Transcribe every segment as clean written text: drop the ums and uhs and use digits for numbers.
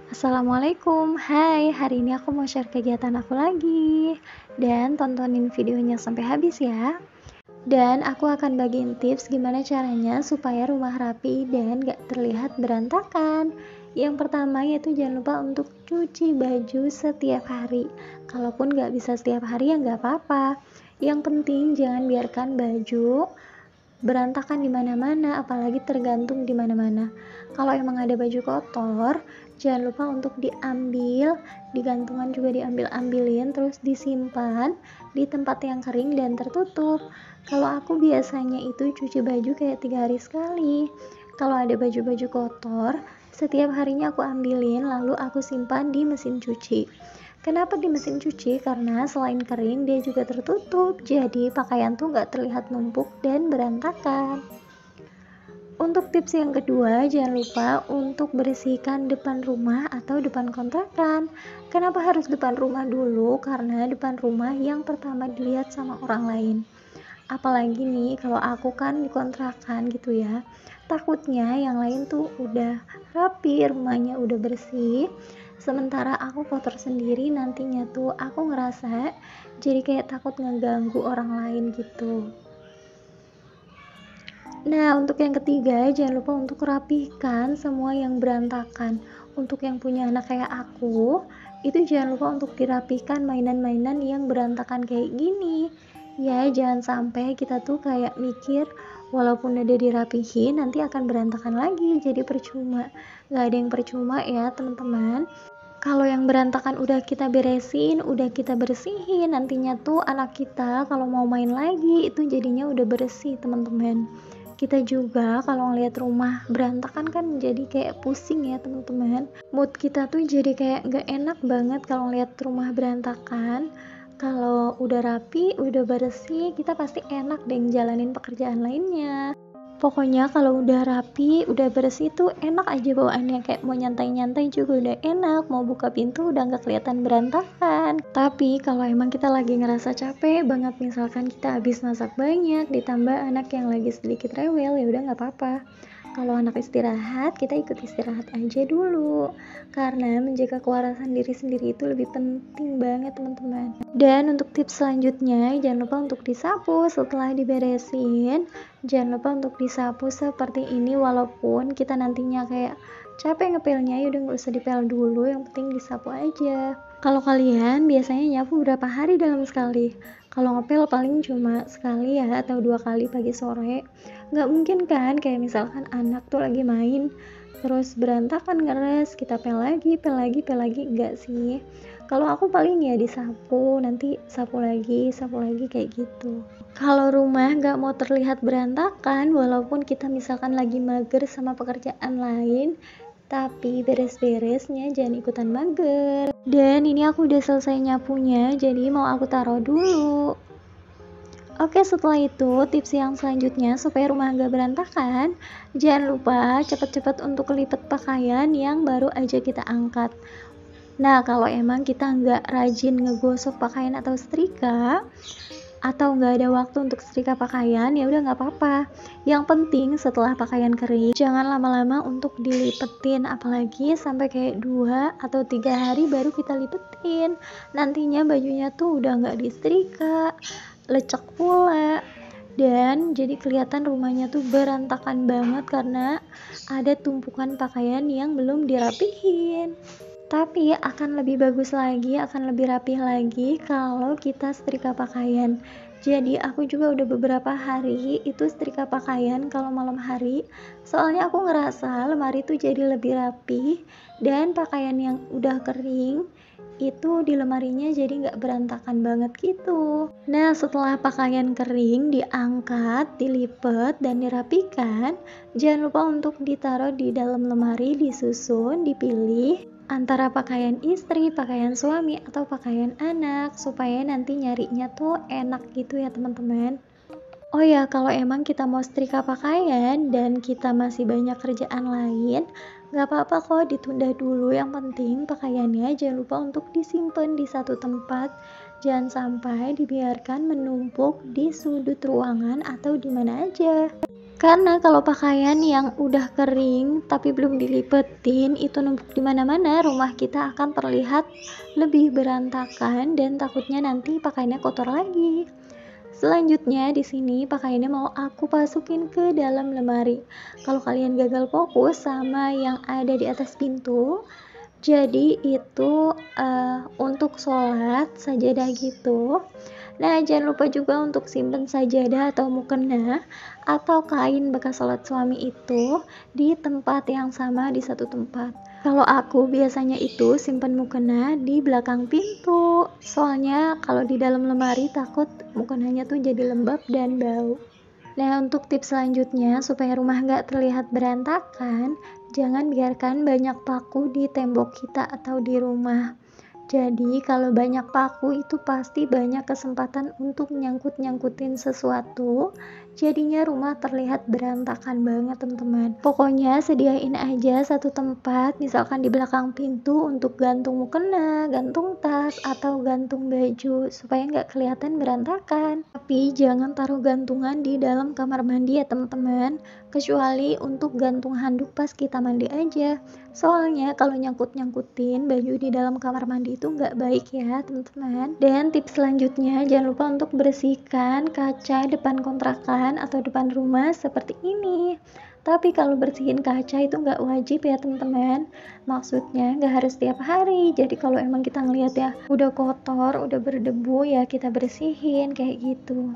Assalamualaikum, hai, hari ini aku mau share kegiatan aku lagi. Dan tontonin videonya sampai habis ya. Dan aku akan bagiin tips gimana caranya supaya rumah rapi dan gak terlihat berantakan. Yang pertama yaitu jangan lupa untuk cuci baju setiap hari. Kalaupun gak bisa setiap hari ya gak apa-apa. Yang penting jangan biarkan baju berantakan di mana-mana, apalagi tergantung di mana-mana. Kalau emang ada baju kotor, jangan lupa untuk diambil, di gantungan juga diambil-ambilin, terus disimpan di tempat yang kering dan tertutup. Kalau aku biasanya itu cuci baju kayak 3 hari sekali. Kalau ada baju-baju kotor, setiap harinya aku ambilin lalu aku simpan di mesin cuci. Kenapa di mesin cuci? Karena selain kering dia juga tertutup, jadi pakaian tuh nggak terlihat numpuk dan berantakan. Untuk tips yang kedua, jangan lupa untuk bersihkan depan rumah atau depan kontrakan. Kenapa harus depan rumah dulu? Karena depan rumah yang pertama dilihat sama orang lain. Apalagi nih kalau aku kan di kontrakan gitu ya, takutnya yang lain tuh udah rapi, rumahnya udah bersih, sementara aku kotor sendiri, nantinya tuh aku ngerasa jadi kayak takut ngeganggu orang lain gitu. Nah, untuk yang ketiga, jangan lupa untuk rapihkan semua yang berantakan. Untuk yang punya anak kayak aku, itu jangan lupa untuk dirapihkan mainan-mainan yang berantakan kayak gini. Ya, jangan sampai kita tuh kayak mikir, walaupun udah dirapihin, nanti akan berantakan lagi, jadi percuma. Gak ada yang percuma ya, teman-teman. Kalau yang berantakan udah kita beresin, udah kita bersihin, nantinya tuh anak kita kalau mau main lagi, itu jadinya udah bersih, teman-teman. Kita juga kalau ngeliat rumah berantakan kan jadi kayak pusing ya teman-teman, mood kita tuh jadi kayak gak enak banget kalau ngeliat rumah berantakan. Kalau udah rapi, udah bersih, kita pasti enak deh jalanin pekerjaan lainnya. Pokoknya kalau udah rapi, udah bersih tuh enak aja bawaannya, kayak mau nyantai-nyantai juga udah enak, mau buka pintu udah gak kelihatan berantakan. Tapi kalau emang kita lagi ngerasa capek banget, misalkan kita habis masak banyak, ditambah anak yang lagi sedikit rewel, ya udah gak apa-apa. Kalau anak istirahat, kita ikut istirahat aja dulu. Karena menjaga kewarasan diri sendiri itu lebih penting banget teman-teman. Dan untuk tips selanjutnya, jangan lupa untuk disapu setelah diberesin. Jangan lupa untuk disapu seperti ini, walaupun kita nantinya kayak capek ngepelnya, ya udah nggak usah dipel dulu, yang penting disapu aja. Kalau kalian biasanya nyapu berapa hari dalam sekali? Kalau ngepel paling cuma sekali ya, atau 2 kali pagi sore. Nggak mungkin kan kayak misalkan anak tuh lagi main terus berantakan ngeres, kita pel lagi, enggak sih. Kalau aku paling ya disapu, nanti sapu lagi kayak gitu. Kalau rumah nggak mau terlihat berantakan, walaupun kita misalkan lagi mager sama pekerjaan lain, tapi beres-beresnya jangan ikutan mager. Dan ini aku udah selesai nyapunya, jadi mau aku taruh dulu. Oke, setelah itu tips yang selanjutnya supaya rumah nggak berantakan, jangan lupa cepet-cepet untuk lipat pakaian yang baru aja kita angkat. Nah, kalau emang kita nggak rajin ngegosok pakaian atau setrika, atau nggak ada waktu untuk setrika pakaian, ya udah nggak apa-apa. Yang penting setelah pakaian kering, jangan lama-lama untuk dilipetin, apalagi sampai kayak 2 atau 3 hari baru kita lipetin. Nantinya bajunya tuh udah nggak disetrika, lecek pula, dan jadi kelihatan rumahnya tuh berantakan banget karena ada tumpukan pakaian yang belum dirapihin. Tapi akan lebih bagus lagi, akan lebih rapih lagi kalau kita setrika pakaian. Jadi aku juga udah beberapa hari itu setrika pakaian kalau malam hari, soalnya aku ngerasa lemari tuh jadi lebih rapih, dan pakaian yang udah kering itu di lemarinya jadi nggak berantakan banget gitu. Nah, setelah pakaian kering diangkat, dilipet, dan dirapikan, jangan lupa untuk ditaruh di dalam lemari, disusun, dipilih antara pakaian istri, pakaian suami, atau pakaian anak, supaya nanti nyarinya tuh enak gitu ya teman-teman. Oh ya, kalau emang kita mau setrika pakaian dan kita masih banyak kerjaan lain, nggak apa-apa kok ditunda dulu. Yang penting pakaiannya jangan lupa untuk disimpan di satu tempat. Jangan sampai dibiarkan menumpuk di sudut ruangan atau di mana aja. Karena kalau pakaian yang udah kering tapi belum dilipetin itu numpuk di mana-mana, rumah kita akan terlihat lebih berantakan dan takutnya nanti pakaiannya kotor lagi. Selanjutnya di sini pakaiannya mau aku masukin ke dalam lemari. Kalau kalian gagal fokus sama yang ada di atas pintu, jadi itu untuk sholat sajadah gitu. Nah, jangan lupa juga untuk simpen sajadah atau mukena atau kain bekas sholat suami itu di tempat yang sama di satu tempat. Kalau aku biasanya itu simpen mukena di belakang pintu. Soalnya kalau di dalam lemari takut mukenanya tuh jadi lembab dan bau. Nah, untuk tips selanjutnya supaya rumah nggak terlihat berantakan, jangan biarkan banyak paku di tembok kita atau di rumah. Jadi kalau banyak paku itu pasti banyak kesempatan untuk nyangkut-nyangkutin sesuatu, jadinya rumah terlihat berantakan banget teman-teman. Pokoknya sediain aja satu tempat, misalkan di belakang pintu untuk gantung mukena, gantung tas, atau gantung baju supaya nggak kelihatan berantakan. Tapi jangan taruh gantungan di dalam kamar mandi ya teman-teman, kecuali untuk gantung handuk pas kita mandi aja. Soalnya kalau nyangkut-nyangkutin baju di dalam kamar mandi itu nggak baik ya teman-teman. Dan tips selanjutnya jangan lupa untuk bersihkan kaca depan kontrakan atau depan rumah seperti ini. Tapi kalau bersihin kaca itu nggak wajib ya teman-teman. Maksudnya nggak harus tiap hari. Jadi kalau emang kita ngeliat ya udah kotor, udah berdebu ya kita bersihin kayak gitu.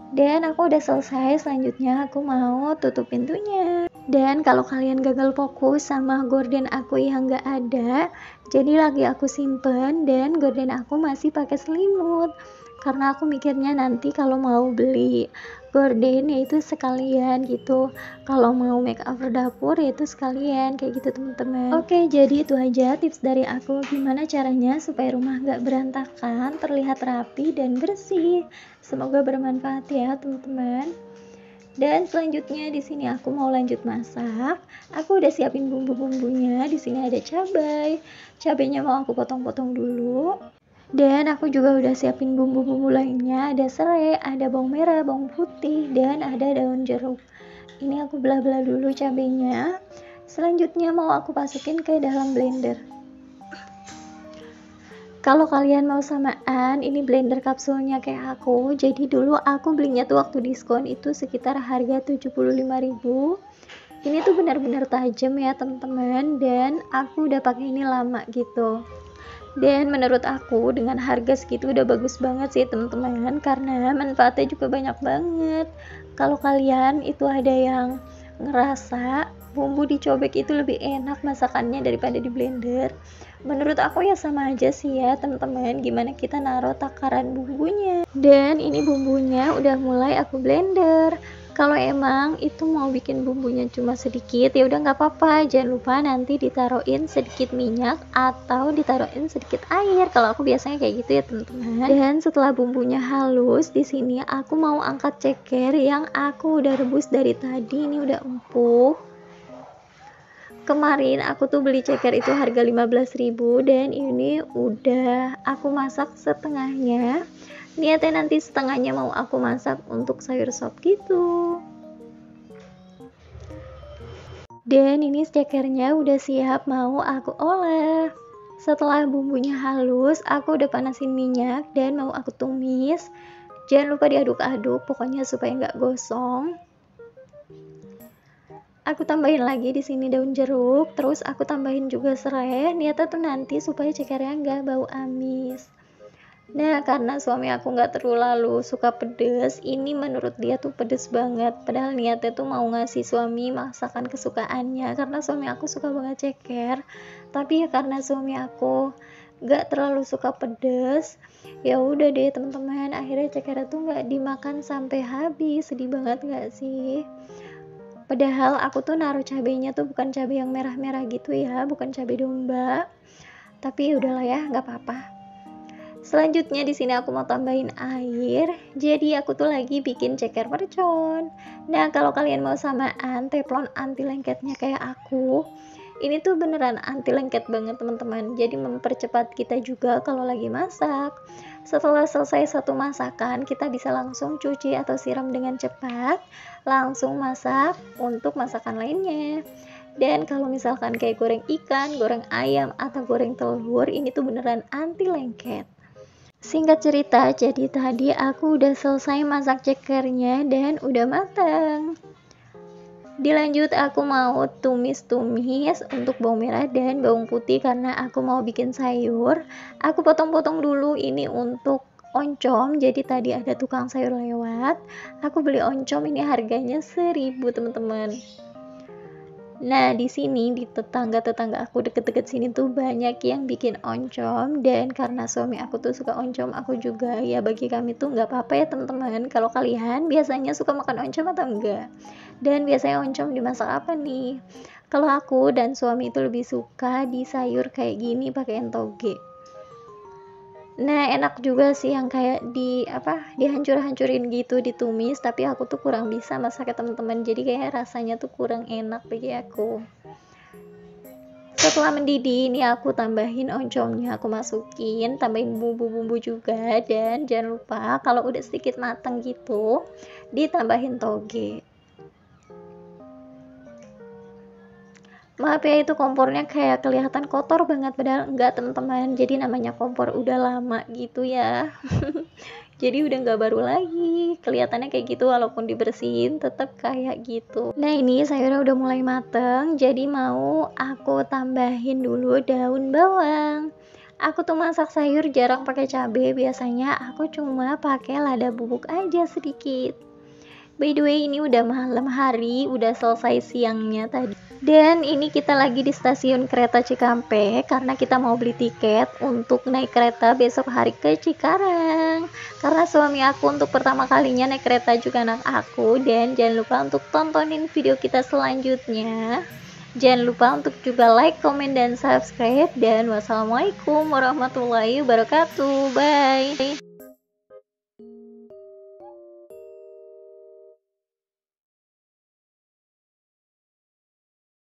Dan aku udah selesai, selanjutnya aku mau tutup pintunya. Dan kalau kalian gagal fokus sama gorden aku yang nggak ada, jadi lagi aku simpen dan gorden aku masih pakai selimut. Karena aku mikirnya nanti kalau mau beli gorden yaitu sekalian gitu. Kalau mau make over dapur yaitu sekalian kayak gitu teman-teman. Oke, jadi itu aja tips dari aku gimana caranya supaya rumah nggak berantakan, terlihat rapi dan bersih. Semoga bermanfaat ya teman-teman. Dan selanjutnya di sini aku mau lanjut masak. Aku udah siapin bumbu-bumbunya. Di sini ada cabai. Cabainya mau aku potong-potong dulu. Dan aku juga udah siapin bumbu-bumbu lainnya. Ada serai, ada bawang merah, bawang putih, dan ada daun jeruk. Ini aku belah-belah dulu cabainya. Selanjutnya mau aku masukin ke dalam blender. Kalau kalian mau samaan, ini blender kapsulnya kayak aku. Jadi dulu aku belinya tuh waktu diskon itu sekitar harga 75.000. Ini tuh benar-benar tajam ya teman-teman, dan aku udah pakai ini lama gitu. Dan menurut aku dengan harga segitu udah bagus banget sih teman-teman, karena manfaatnya juga banyak banget. Kalau kalian itu ada yang ngerasa bumbu dicobek itu lebih enak masakannya daripada di blender, menurut aku ya sama aja sih ya teman-teman, gimana kita naruh takaran bumbunya. Dan ini bumbunya udah mulai aku blender. Kalau emang itu mau bikin bumbunya cuma sedikit ya udah nggak apa-apa, jangan lupa nanti ditaruhin sedikit minyak atau ditaruhin sedikit air. Kalau aku biasanya kayak gitu ya teman-teman. Dan setelah bumbunya halus, di sini aku mau angkat ceker yang aku udah rebus dari tadi. Ini udah empuk. Kemarin aku tuh beli ceker itu harga 15.000 dan ini udah aku masak setengahnya. Niatnya nanti setengahnya mau aku masak untuk sayur sop gitu. Dan ini cekernya udah siap mau aku olah. Setelah bumbunya halus, aku udah panasin minyak dan mau aku tumis. Jangan lupa diaduk-aduk pokoknya supaya nggak gosong. Aku tambahin lagi di sini daun jeruk, terus aku tambahin juga serai. Niatnya tuh nanti supaya cekernya nggak bau amis. Nah, karena suami aku nggak terlalu suka pedes, ini menurut dia tuh pedes banget. Padahal niatnya tuh mau ngasih suami masakan kesukaannya, karena suami aku suka banget ceker. Tapi ya karena suami aku nggak terlalu suka pedes, ya udah deh teman-teman. Akhirnya cekernya tuh nggak dimakan sampai habis. Sedih banget nggak sih? Padahal aku tuh naruh cabenya tuh bukan cabai yang merah-merah gitu ya, bukan cabai domba. Tapi udahlah ya, nggak apa-apa. Selanjutnya di sini aku mau tambahin air. Jadi aku tuh lagi bikin ceker mercon. Nah, kalau kalian mau samaan teflon anti lengketnya kayak aku, Ini tuh beneran anti lengket banget teman-teman, jadi mempercepat kita juga kalau lagi masak. Setelah selesai satu masakan, kita bisa langsung cuci atau siram dengan cepat, langsung masak untuk masakan lainnya. Dan kalau misalkan kayak goreng ikan, goreng ayam, atau goreng telur, ini tuh beneran anti lengket. Singkat cerita, jadi tadi aku udah selesai masak cekernya dan udah matang. Dilanjut aku mau tumis-tumis untuk bawang merah dan bawang putih karena aku mau bikin sayur. Aku potong-potong dulu ini untuk oncom. Jadi tadi ada tukang sayur lewat, aku beli oncom, ini harganya 1.000 teman-teman. Nah, di sini di tetangga-tetangga aku deket-deket sini tuh banyak yang bikin oncom, dan karena suami aku tuh suka oncom, aku juga ya, bagi kami tuh nggak apa-apa ya teman-teman. Kalau kalian biasanya suka makan oncom atau enggak? Dan biasanya oncom dimasak apa nih? Kalau aku dan suami itu lebih suka di sayur kayak gini pakai toge. Nah, enak juga sih yang kayak dihancur-hancurin gitu, ditumis, tapi aku tuh kurang bisa masaknya teman-teman. Jadi kayak rasanya tuh kurang enak bagi aku. Setelah mendidih, ini aku tambahin oncomnya, aku masukin, tambahin bumbu-bumbu juga, dan jangan lupa kalau udah sedikit matang gitu, ditambahin toge. Maaf ya, itu kompornya kayak kelihatan kotor banget, padahal enggak teman-teman. Jadi namanya kompor udah lama gitu ya. Jadi udah nggak baru lagi, kelihatannya kayak gitu, walaupun dibersihin tetap kayak gitu. Nah, ini sayurnya udah mulai mateng, jadi mau aku tambahin dulu daun bawang. Aku tuh masak sayur jarang pakai cabai, biasanya aku cuma pakai lada bubuk aja sedikit. By the way, ini udah malam hari, udah selesai siangnya tadi. Dan ini kita lagi di stasiun kereta Cikampek karena kita mau beli tiket untuk naik kereta besok hari ke Cikarang. Karena suami aku untuk pertama kalinya naik kereta juga anak aku. Dan jangan lupa untuk tontonin video kita selanjutnya. Jangan lupa untuk juga like, komen, dan subscribe. Dan wassalamualaikum warahmatullahi wabarakatuh. Bye.